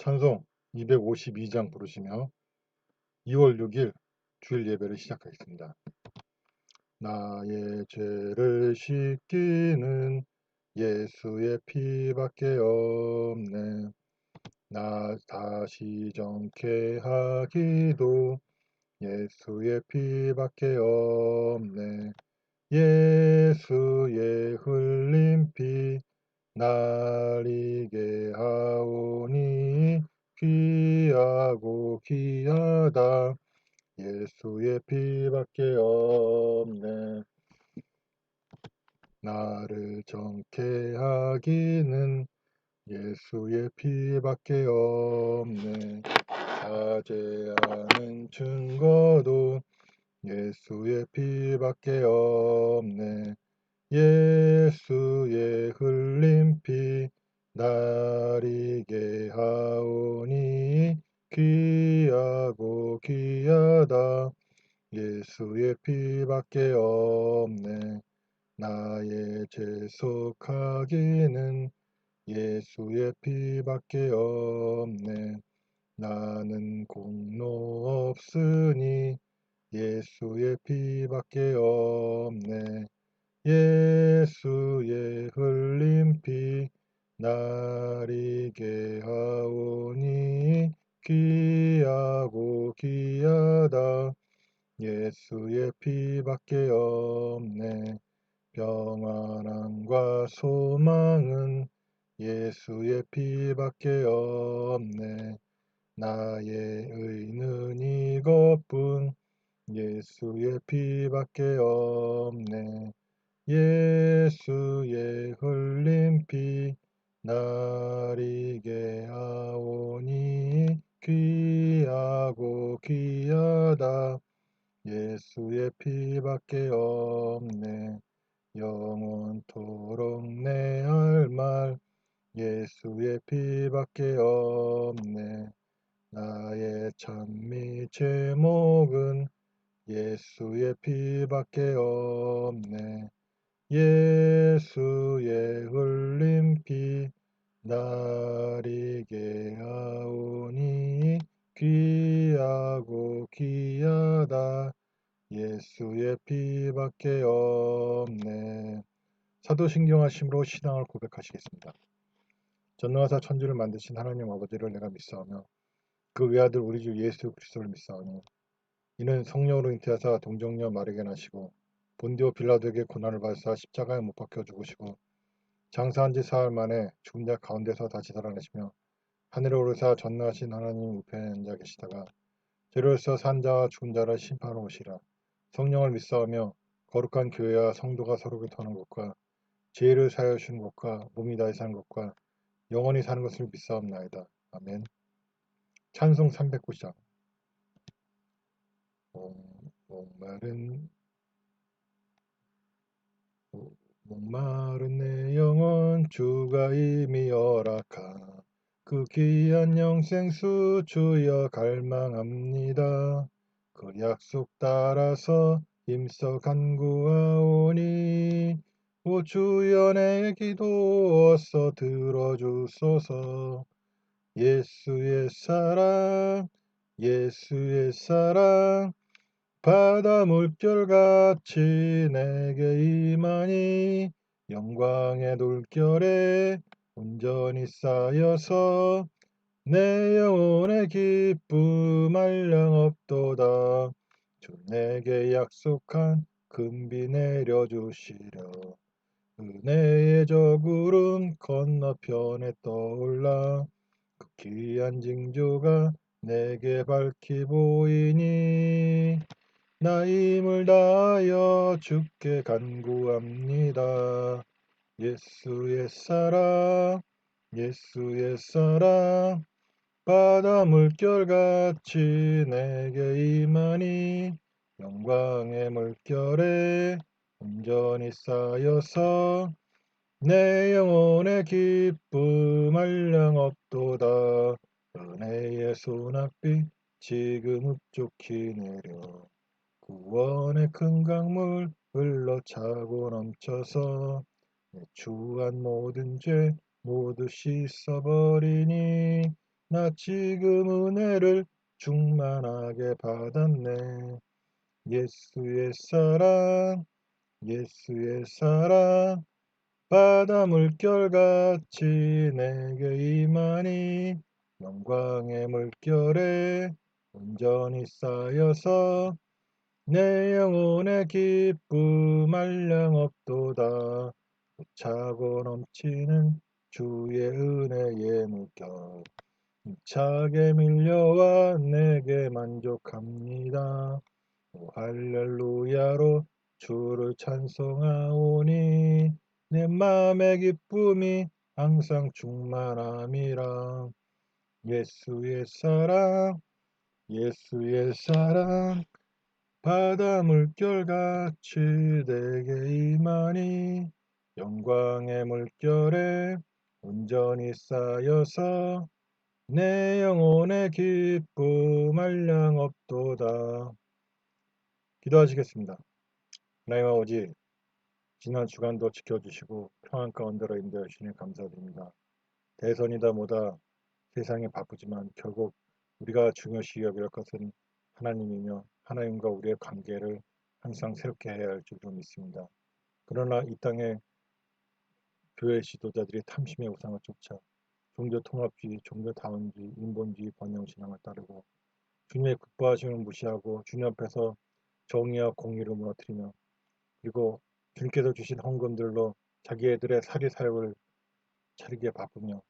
찬송 252장 부르시며 2월 6일 주일 예배를 시작하겠습니다. 나의 죄를 씻기는 예수의 피밖에 없네. 나 다시 정케 하기도 예수의 피밖에 없네. 예수의 흘린 피 날리게 하오니 귀하고 귀하다. 예수의 피밖에 없네. 나를 정케 하기는 예수의 피밖에 없네. 자제하는 증거도 예수의 피밖에 없네. 예수의 흘린 피 나리게 하오니 귀하고 귀하다. 예수의 피밖에 없네. 나의 죄속하기는 예수의 피밖에 없네. 나는 공로 없으니 예수의 피밖에 없네. 예수의 흘린 피 나리게 하오니 귀하고 귀하다. 예수의 피밖에 없네. 평안함과 소망은 예수의 피밖에 없네. 나의 의는 이것뿐 예수의 피밖에 없네. 예수의 흘린 피 나리게 하오니 귀하고 귀하다. 예수의 피밖에 없네. 영원토록 내 할 말 예수의 피밖에 없네. 나의 찬미 제목은 예수의 피밖에 없네. 예수의 흘린 피 나리게 하오니 귀하고 귀하다. 예수의 피밖에 없네. 사도신경하심으로 신앙을 고백하시겠습니다. 전능하사 천지를 만드신 하나님 아버지를 내가 믿사오며 그 외아들 우리 주 예수 그리스도를 믿사오니 이는 성령으로 잉태하사 동정녀 마리아에게 나시고 본디오 빌라도에게 고난을 받으사 십자가에 못 박혀 죽으시고 장사한 지 사흘 만에 죽은 자 가운데서 다시 살아나시며 하늘에 오르사 전능하신 하나님 우편에 앉아 계시다가 죄로서 산 자와 죽은 자를 심판하러 오시라. 성령을 믿사오며 거룩한 교회와 성도가 서로 교통하는 것과 죄를 사하여 주시는 것과 몸이 다시 사는 것과 영원히 사는 것을 믿사옵나이다. 아멘. 찬송 309장. 목마른 내 영혼 주가 이미 허락한 그 귀한 영생수 주여 갈망합니다. 그 약속 따라서 힘써 간구하오니 오 주여 내 기도 어서 들어주소서. 예수의 사랑 예수의 사랑 바다 물결같이 내게 임하니 영광의 돌결에 온전히 쌓여서 내 영혼의 기쁨 한량없도다. 주 내게 약속한 금비 내려주시려. 은혜의 저 구름 건너편에 떠올라 그 귀한 징조가 내게 밝히 보이니 나 힘을 다하여 주께 간구합니다. 예수의 사랑 예수의 사랑 바다 물결같이 내게 임하니 영광의 물결에 온전히 쌓여서 내 영혼의 기쁨 한량없도다. 은혜의 소낙비 지금 흡족히 내려 구원의 큰 강물 흘러차고 넘쳐서 내 추한 모든 죄 모두 씻어버리니 나 지금 은혜를 충만하게 받았네. 예수의 사랑, 예수의 사랑, 바다 물결같이 내게 임하니 영광의 물결에 온전히 쌓여서 내 영혼의 기쁨 한량 없도다. 차고 넘치는 주의 은혜의 물결 힘차게 밀려와 내게 만족합니다. 오, 할렐루야로 주를 찬송하오니 내 마음의 기쁨이 항상 충만함이라. 예수의 사랑, 예수의 사랑, 바다 물결같이 내게 임하니 영광의 물결에 온전히 쌓여서 내 영혼의 기쁨 한량 없도다. 기도하시겠습니다. 하나님 아버지, 지난 주간도 지켜주시고 평안 가운데로 인도해 주시니 감사드립니다. 대선이다 뭐다 세상이 바쁘지만 결국 우리가 중요시 여길 것은 하나님이며 하나님과 우리의 관계를 항상 새롭게 해야 할 줄로 믿습니다. 그러나 이 땅에 교회 지도자들이 탐심의 우상을 쫓아 종교 통합주의, 종교 다원주의, 인본주의, 번영신앙을 따르고 주님의 국부하심을 무시하고 주님 앞에서 정의와 공의를 무너뜨리며 그리고 주님께서 주신 헌금들로 자기애들의 사리사욕을 차리기에 바쁘며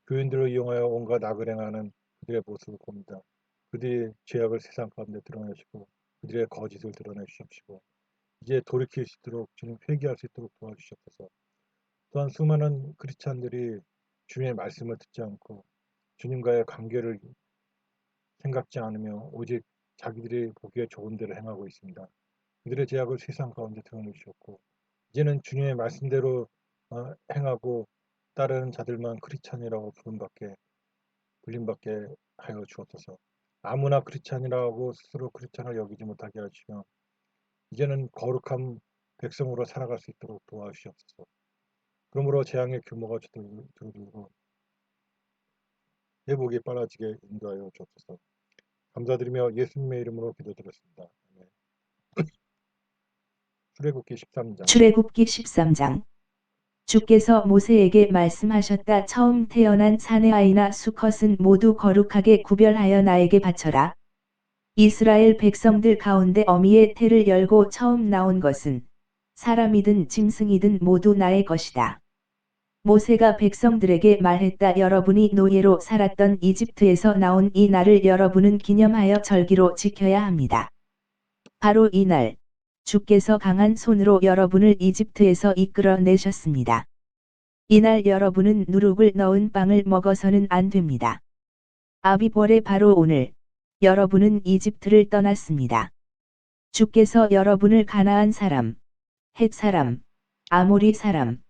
교인들을 이용하여 온갖 악을 행하는 그들의 모습을 봅니다. 그들의 죄악을 세상 가운데 드러내시고 그들의 거짓을 드러내 주십시고 이제 돌이킬 수 있도록 주님 회개할 수 있도록 도와주시옵소서. 또한 수많은 크리스찬들이 주님의 말씀을 듣지 않고 주님과의 관계를 생각지 않으며 오직 자기들이 보기에 좋은 대로 행하고 있습니다. 그들의 죄악을 세상 가운데 드러내 주셨고 이제는 주님의 말씀대로 행하고 따르는 자들만 크리스찬이라고 불림받게 하여 주옵소서. 아무나 크리스찬이라고 스스로 크리스찬을 여기지 못하게 하시며 이제는 거룩한 백성으로 살아갈 수 있도록 도와주시옵소서. 그러므로 재앙의 규모가 줄어들고 회복이 빨라지게 인도하여 주옵소서. 감사드리며 예수님의 이름으로 기도드렸습니다. 아멘. 출애굽기 13장. 출애굽기 13장. 주께서 모세에게 말씀하셨다. 처음 태어난 사내 아이나 수컷은 모두 거룩하게 구별하여 나에게 바쳐라. 이스라엘 백성들 가운데 어미의 태를 열고 처음 나온 것은 사람이든 짐승이든 모두 나의 것이다. 모세가 백성들에게 말했다. 여러분이 노예로 살았던 이집트에서 나온 이 날을 여러분은 기념하여 절기로 지켜야 합니다. 바로 이 날, 주께서 강한 손으로 여러분을 이집트에서 이끌어내셨습니다. 이날 여러분은 누룩을 넣은 빵을 먹어서는 안 됩니다. 아비벌의 바로 오늘, 여러분은 이집트를 떠났습니다. 주께서 여러분을 가나안 사람, 헷 사람, 아모리 사람,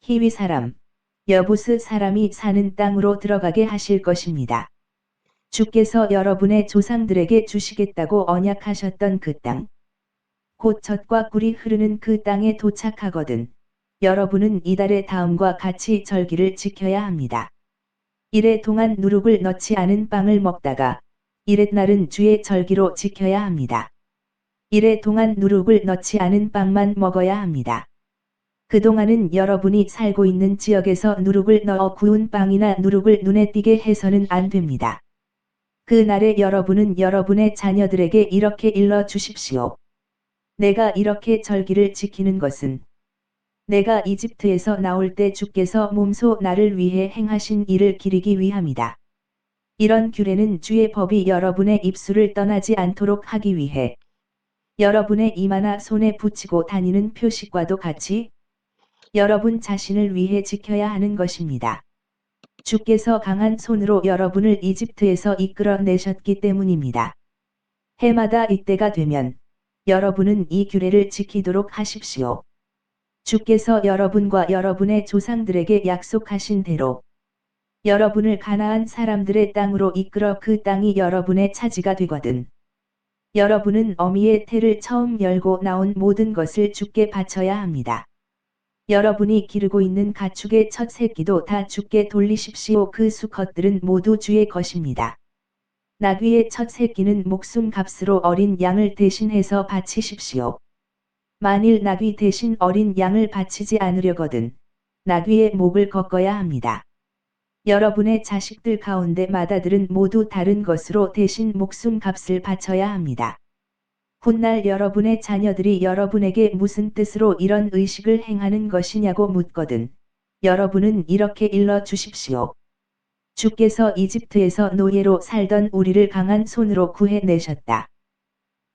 히위 사람, 여부스 사람이 사는 땅으로 들어가게 하실 것입니다. 주께서 여러분의 조상들에게 주시겠다고 언약하셨던 그 땅, 곧 젖과 꿀이 흐르는 그 땅에 도착하거든 여러분은 이달의 다음과 같이 절기를 지켜야 합니다. 이래 동안 누룩을 넣지 않은 빵을 먹다가 이렛날은 주의 절기로 지켜야 합니다. 이래 동안 누룩을 넣지 않은 빵만 먹어야 합니다. 그동안은 여러분이 살고 있는 지역에서 누룩을 넣어 구운 빵이나 누룩을 눈에 띄게 해서는 안 됩니다. 그 날에 여러분은 여러분의 자녀들에게 이렇게 일러 주십시오. 내가 이렇게 절기를 지키는 것은 내가 이집트에서 나올 때 주께서 몸소 나를 위해 행하신 일을 기리기 위함이다. 이런 규례는 주의 법이 여러분의 입술을 떠나지 않도록 하기 위해 여러분의 이마나 손에 붙이고 다니는 표식과도 같이 여러분 자신을 위해 지켜야 하는 것입니다. 주께서 강한 손으로 여러분을 이집트에서 이끌어내셨기 때문입니다. 해마다 이때가 되면 여러분은 이 규례를 지키도록 하십시오. 주께서 여러분과 여러분의 조상들에게 약속하신 대로 여러분을 가나안 사람들의 땅으로 이끌어 그 땅이 여러분의 차지가 되거든 여러분은 어미의 태를 처음 열고 나온 모든 것을 주께 바쳐야 합니다. 여러분이 기르고 있는 가축의 첫 새끼도 다 주께 돌리십시오. 그 수컷들은 모두 주의 것입니다. 나귀의 첫 새끼는 목숨 값으로 어린 양을 대신해서 바치십시오. 만일 나귀 대신 어린 양을 바치지 않으려거든 나귀의 목을 꺾어야 합니다. 여러분의 자식들 가운데 맏아들은 모두 다른 것으로 대신 목숨 값을 바쳐야 합니다. 훗날 여러분의 자녀들이 여러분에게 무슨 뜻으로 이런 의식을 행하는 것이냐고 묻거든 여러분은 이렇게 일러 주십시오. 주께서 이집트에서 노예로 살던 우리를 강한 손으로 구해내셨다.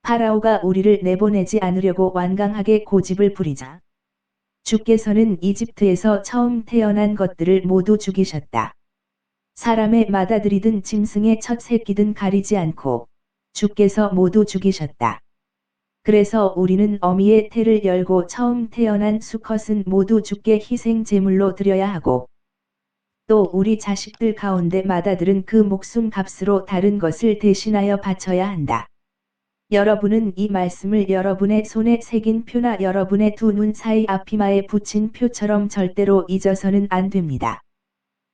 파라오가 우리를 내보내지 않으려고 완강하게 고집을 부리자 주께서는 이집트에서 처음 태어난 것들을 모두 죽이셨다. 사람의 맏아들이든 짐승의 첫 새끼든 가리지 않고 주께서 모두 죽이셨다. 그래서 우리는 어미의 태를 열고 처음 태어난 수컷은 모두 주께 희생 제물로 드려야 하고 또 우리 자식들 가운데 맏아들은 그 목숨 값으로 다른 것을 대신하여 바쳐야 한다. 여러분은 이 말씀을 여러분의 손에 새긴 표나 여러분의 두 눈 사이 앞이마에 붙인 표처럼 절대로 잊어서는 안 됩니다.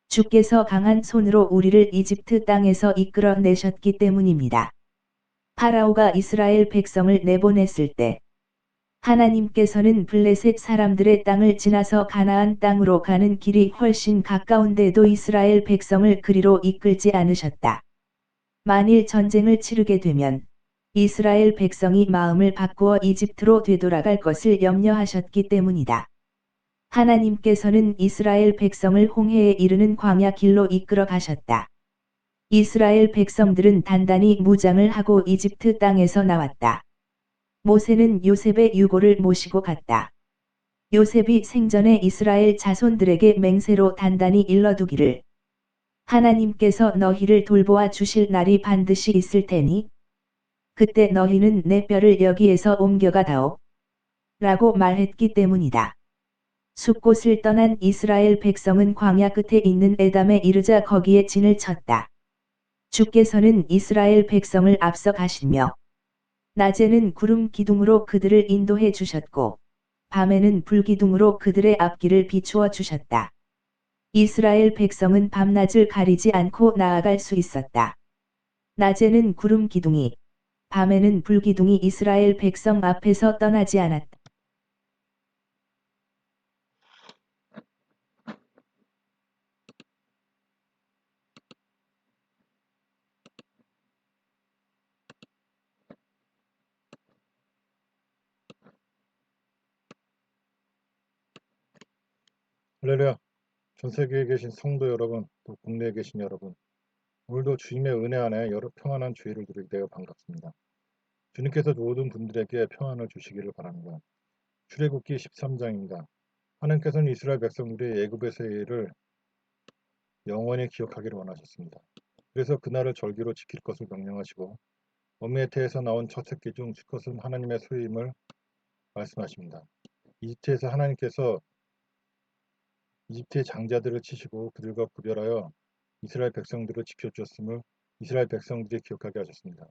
주께서 강한 손으로 우리를 이집트 땅에서 이끌어 내셨기 때문입니다. 파라오가 이스라엘 백성을 내보냈을 때 하나님께서는 블레셋 사람들의 땅을 지나서 가나안 땅으로 가는 길이 훨씬 가까운데도 이스라엘 백성을 그리로 이끌지 않으셨다. 만일 전쟁을 치르게 되면 이스라엘 백성이 마음을 바꾸어 이집트로 되돌아갈 것을 염려하셨기 때문이다. 하나님께서는 이스라엘 백성을 홍해에 이르는 광야 길로 이끌어 가셨다. 이스라엘 백성들은 단단히 무장을 하고 이집트 땅에서 나왔다. 모세는 요셉의 유고를 모시고 갔다. 요셉이 생전에 이스라엘 자손들에게 맹세로 단단히 일러두기를 하나님께서 너희를 돌보아 주실 날이 반드시 있을 테니 그때 너희는 내 뼈를 여기에서 옮겨가 다오 라고 말했기 때문이다. 숲곳을 떠난 이스라엘 백성은 광야 끝에 있는 에담에 이르자 거기에 진을 쳤다. 주께서는 이스라엘 백성을 앞서 가시며 낮에는 구름 기둥으로 그들을 인도해 주셨고 밤에는 불기둥으로 그들의 앞길을 비추어 주셨다. 이스라엘 백성은 밤낮을 가리지 않고 나아갈 수 있었다. 낮에는 구름 기둥이 밤에는 불기둥이 이스라엘 백성 앞에서 떠나지 않았다. 할렐루야. 전 세계에 계신 성도 여러분, 또 국내에 계신 여러분, 오늘도 주님의 은혜 안에 여러 평안한 주의를 누리게 되어 반갑습니다. 주님께서 모든 분들에게 평안을 주시기를 바랍니다. 출애굽기 13장입니다. 하나님께서는 이스라엘 백성들이 애굽에서의 일을 영원히 기억하기를 원하셨습니다. 그래서 그날을 절기로 지킬 것을 명령하시고 어미의 태에서 나온 첫 새끼 중 수컷은 하나님의 소유임을 말씀하십니다. 이집트에서 하나님께서 이집트의 장자들을 치시고 그들과 구별하여 이스라엘 백성들을 지켜주었음을 이스라엘 백성들이 기억하게 하셨습니다.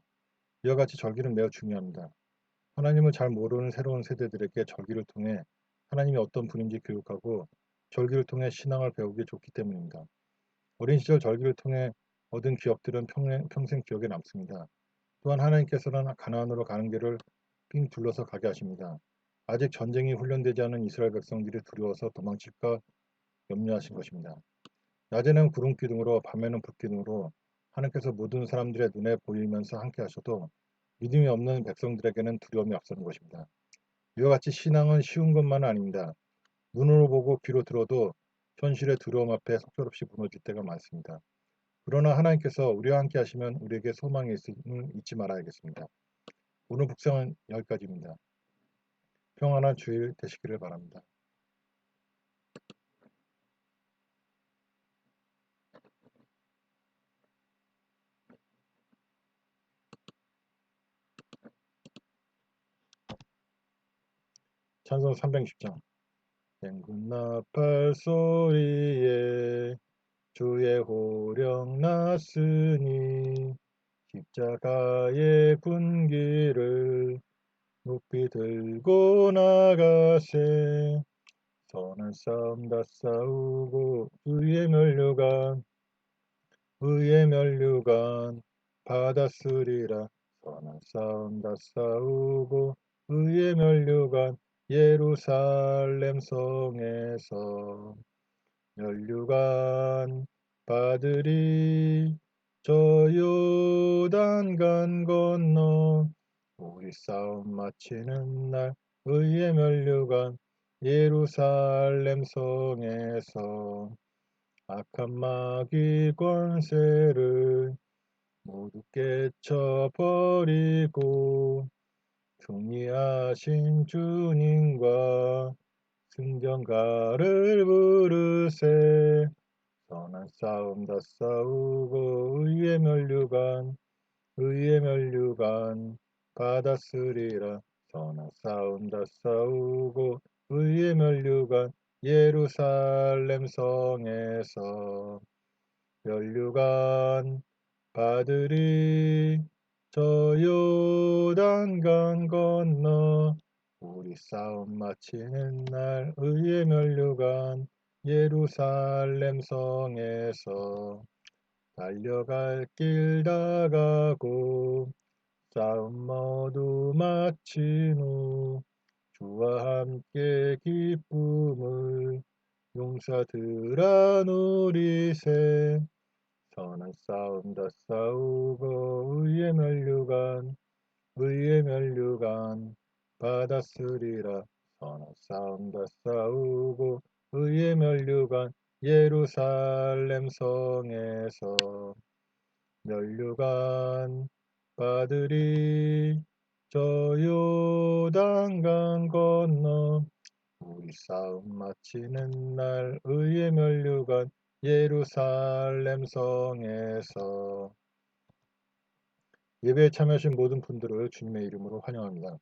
이와 같이 절기는 매우 중요합니다. 하나님을 잘 모르는 새로운 세대들에게 절기를 통해 하나님이 어떤 분인지 교육하고 절기를 통해 신앙을 배우기 좋기 때문입니다. 어린 시절 절기를 통해 얻은 기억들은 평생 기억에 남습니다. 또한 하나님께서는 가나안으로 가는 길을 삥 둘러서 가게 하십니다. 아직 전쟁이 훈련되지 않은 이스라엘 백성들이 두려워서 도망칠까 염려하신 것입니다. 낮에는 구름 기둥으로 밤에는 불 기둥으로 하나님께서 모든 사람들의 눈에 보이면서 함께 하셔도 믿음이 없는 백성들에게는 두려움이 앞서는 것입니다. 이와 같이 신앙은 쉬운 것만은 아닙니다. 눈으로 보고 귀로 들어도 현실의 두려움 앞에 속절없이 무너질 때가 많습니다. 그러나 하나님께서 우리와 함께 하시면 우리에게 소망이 있음을 잊지 말아야겠습니다. 오늘 묵상은 여기까지입니다. 평안한 주일 되시기를 바랍니다. 찬송 360장. 맹군 나팔 소리에 주의 호령 났으니 십자가의 군기를 높이 들고 나가세. 선한 싸움 다 싸우고 의의 면류관 받았으리라. 선한 싸움 다 싸우고 의의 면류관 예루살렘 성에서 면류관 받으리. 저 요단강 건너 우리 싸움 마치는 날 의의 면류관 예루살렘 성에서 악한 마귀 권세를 모두 깨쳐버리고 승리하신 주님과 승전가를 부르세. 선한 싸움 다 싸우고 의의 면류관 받았으리라. 선한 싸움 다 싸우고 의의 면류관 예루살렘 성에서 면류관 받으리. 저 요단강 건너 우리 싸움 마치는 날 의의 면류관 예루살렘 성에서 달려갈 길 다 가고 싸움 모두 마친 후 주와 함께 기쁨을 용사들아 누리세. 선한 싸움 다 싸우고 의의 면류관 받았으리라. 선한 싸움 다 싸우고 의의 면류관 예루살렘 성에서 면류관 받으리. 저 요단강 건너 우리 싸움 마치는 날 의의 면류관 예루살렘 성에서. 예배에 참여하신 모든 분들을 주님의 이름으로 환영합니다.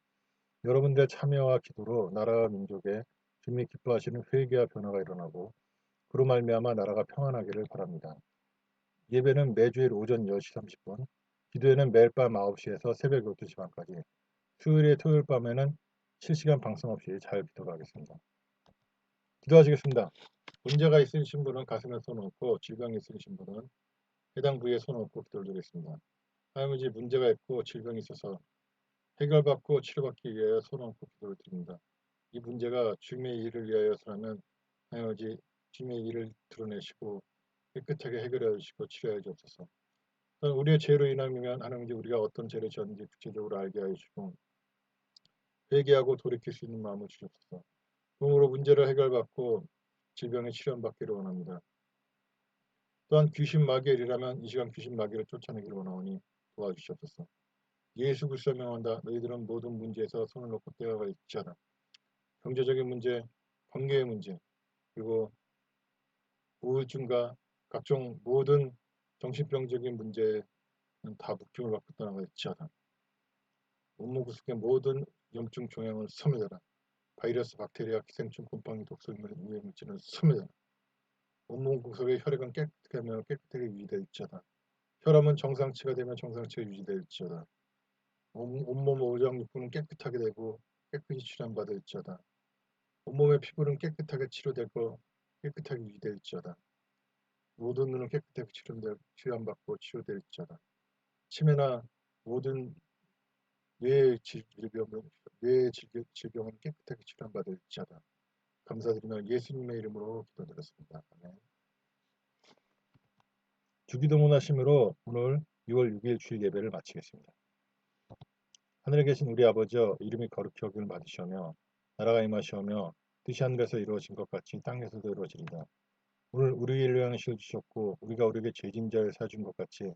여러분들의 참여와 기도로 나라와 민족에 주님이 기뻐하시는 회개와 변화가 일어나고 그로 말미암아 나라가 평안하기를 바랍니다. 예배는 매주일 오전 10시 30분, 기도회는 매일 밤 9시에서 새벽 12시 반까지, 수요일에 토요일 밤에는 실시간 방송 없이 잘 기도하겠습니다. 기도하시겠습니다. 문제가 있으신 분은 가슴에 손 얹고 질병이 있으신 분은 해당 부위에 손 얹고 기도를 드리겠습니다. 하나님, 문제가 있고 질병이 있어서 해결받고 치료받기 위하여 손 얹고 기도를 드립니다. 이 문제가 주님의 일을 위하여서라면 하나님, 주님의 일을 드러내시고 깨끗하게 해결해 주시고 치료해 주옵소서. 우리의 죄로 인하면 하나님, 우리가 어떤 죄를 지었는지 구체적으로 알게 하여 주시고 회개하고 돌이킬 수 있는 마음을 주옵소서. 몸으로 문제를 해결받고 질병의 치료받기를 원합니다. 또한 귀신 마귀일이라면 이 시간 귀신 마귀를 쫓아내기를 원하오니 도와주시옵소서. 예수 그리스도 명한다. 너희들은 모든 문제에서 손을 놓고 떼어가 있지 않아. 경제적인 문제, 관계의 문제, 그리고 우울증과 각종 모든 정신병적인 문제는 다 묶임을 받고 떠나가 있지 않아. 온몸 구석의 모든 염증 종양을 소멸하라. 바이러스, 박테리아, 기생충, 곰팡이, 독소, 유해물질은 소멸하라. 온몸 구석의 혈액은 깨끗하게 하며 깨끗하게 유지될지어다. 혈압은 정상치가 되면 정상치가 유지될지어다. 온몸 오장육부는 깨끗하게 되고 깨끗이 치료받을지어다. 온몸의 피부는 깨끗하게 치료되고 깨끗하게 유지될지어다. 모든 눈은 깨끗하게 치료받고 치료될지어다. 치매나 모든 뇌의 질병은 깨끗하게 치료받을지어다. 감사드리며 예수님의 이름으로 기도드렸습니다. 아멘. 주기도 문하심으로 오늘 6월 6일 주일 예배를 마치겠습니다. 하늘에 계신 우리 아버지여, 이름이 거룩히 여김을 받으시오며 나라가 임하시오며 뜻이 하늘에서 이루어진 것 같이 땅에서도 이루어지리다. 오늘 우리의 일용할 양식을 주셨고 우리가 우리에게 죄진 자를 사준 것 같이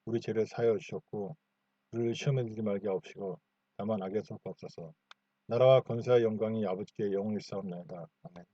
우리 죄를 사하여 주셨고 우리를 시험에 들지 말게 하옵시고 다만 악에서 구하옵소서. 나라와 권세와 영광이 아버지께 영원히 있사옵나이다. 아멘.